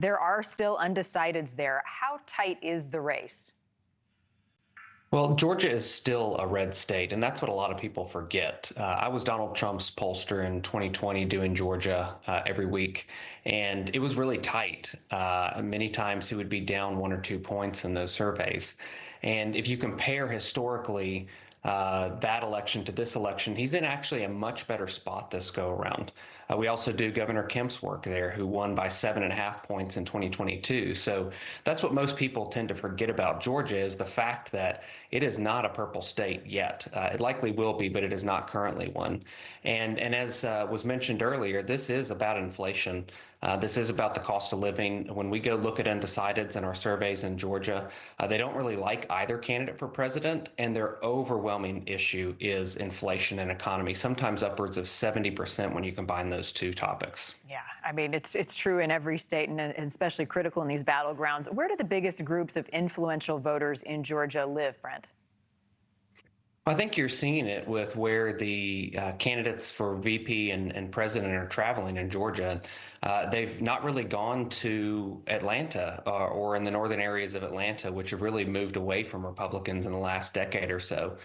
There are still undecideds there. How tight is the race? Well, Georgia is still a red state, and that's what a lot of people forget. I was Donald Trump's pollster in 2020 doing Georgia every week, and it was really tight. Many times he would be down 1 or 2 points in those surveys. And if you compare historically that election to this election, he's in actually a much better spot this go around. We also do Governor Kemp's work there, who won by 7.5 points in 2022. So that's what most people tend to forget about Georgia is the fact that it is not a purple state yet. It likely will be, but it is not currently one. And as was mentioned earlier, this is about inflation. This is about the cost of living. When we go look at undecideds in our surveys in Georgia, they don't really like either candidate for president, and their overwhelming issue is inflation and economy, sometimes upwards of 70% when you combine those two topics. Yeah, I mean, it's true in every state and especially critical in these battlegrounds. Where do the biggest groups of influential voters in Georgia live, Brent? I think you're seeing it with where the candidates for VP and president are traveling in Georgia. They've not really gone to Atlanta or in the northern areas of Atlanta, which have really moved away from Republicans in the last decade or so.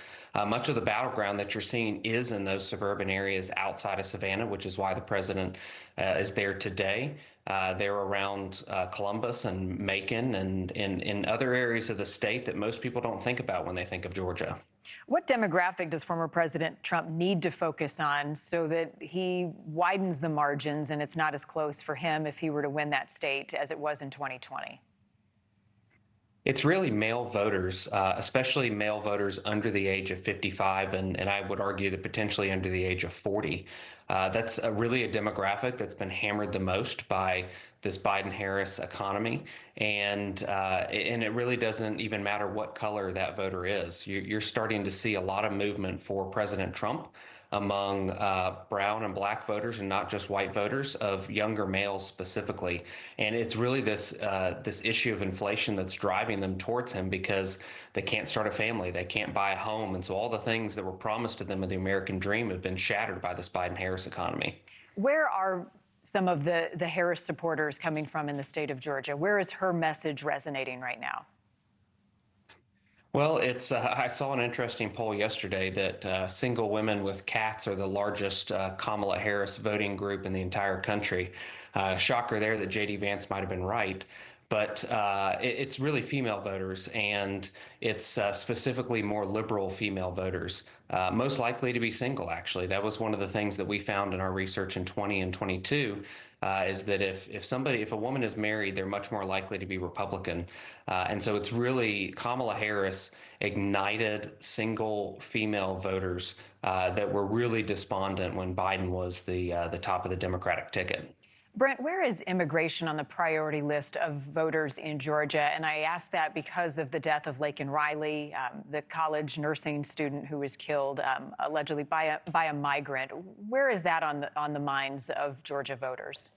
Much of the battleground that you're seeing is in those suburban areas outside of Savannah, which is why the president is there today. They're around Columbus and Macon and in other areas of the state that most people don't think about when they think of Georgia. What demographic does former President Trump need to focus on so that he widens the margins and it's not as close for him if he were to win that state as it was in 2020? It's really male voters, especially male voters under the age of 55, and I would argue that potentially under the age of 40. That's really a demographic that's been hammered the most by this Biden-Harris economy, and it really doesn't even matter what color that voter is. You're starting to see a lot of movement for President Trump among brown and black voters, and not just white voters, of younger males specifically. And it's really this issue of inflation that's driving them towards him because they can't start a family, they can't buy a home, and so all the things that were promised to them of the American dream have been shattered by this Biden-Harris economy. Where are some of the Harris supporters coming from in the state of Georgia? Where is her message resonating right now? Well, I saw an interesting poll yesterday that single women with cats are the largest Kamala Harris voting group in the entire country. Shocker there that J.D. Vance might have been right. But it's really female voters, and it's specifically more liberal female voters, most likely to be single, actually. That was one of the things that we found in our research in 20 and 22, is that if a woman is married, they're much more likely to be Republican. And so it's really Kamala Harris ignited single female voters that were really despondent when Biden was the top of the Democratic ticket. Brent, where is immigration on the priority list of voters in Georgia? And I ask that because of the death of Laken Riley, the college nursing student who was killed allegedly by a migrant. Where is that on the minds of Georgia voters?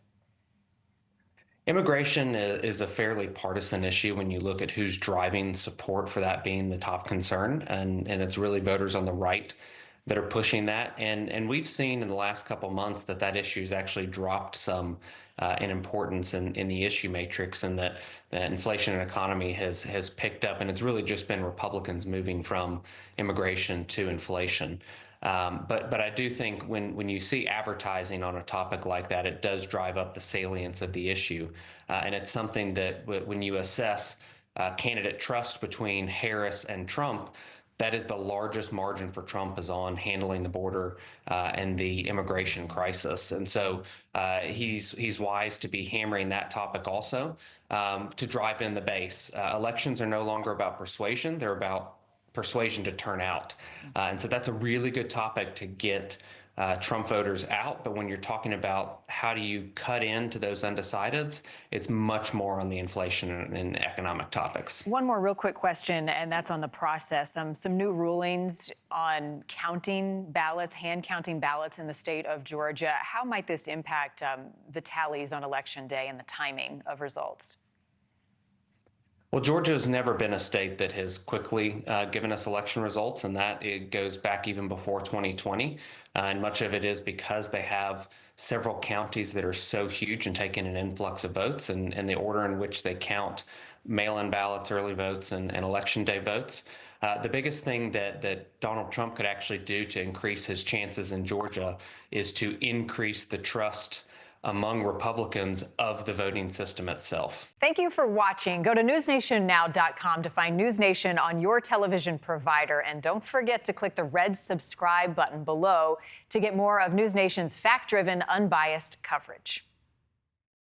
Immigration is a fairly partisan issue when you look at who's driving support for that being the top concern, and it's really voters on the right that are pushing that. And we've seen in the last couple months that issue's actually dropped some in importance in the issue matrix, and that inflation and economy has picked up, and it's really just been Republicans moving from immigration to inflation. But I do think when you see advertising on a topic like that, it does drive up the salience of the issue. And it's something that when you assess candidate trust between Harris and Trump, that is the largest margin for Trump is on handling the border and the immigration crisis. And so he's wise to be hammering that topic also to drive in the base. Elections are no longer about persuasion. They're about persuasion to turn out. And so that's a really good topic to get Trump voters out. But when you're talking about how do you cut into those undecideds, it's much more on the inflation and economic topics. One more real quick question, and that's on the process. Some new rulings on counting ballots, hand counting ballots in the state of Georgia. How might this impact the tallies on Election Day and the timing of results? Well, Georgia has never been a state that has quickly given us election results, and that it goes back even before 2020. And much of it is because they have several counties that are so huge and taking an influx of votes, and the order in which they count mail-in ballots, early votes, and election day votes. The biggest thing that Donald Trump could actually do to increase his chances in Georgia is to increase the trust among Republicans of the voting system itself. Thank you for watching. Go to newsnationnow.com to find NewsNation on your television provider. And don't forget to click the red subscribe button below to get more of NewsNation's fact-driven, unbiased coverage.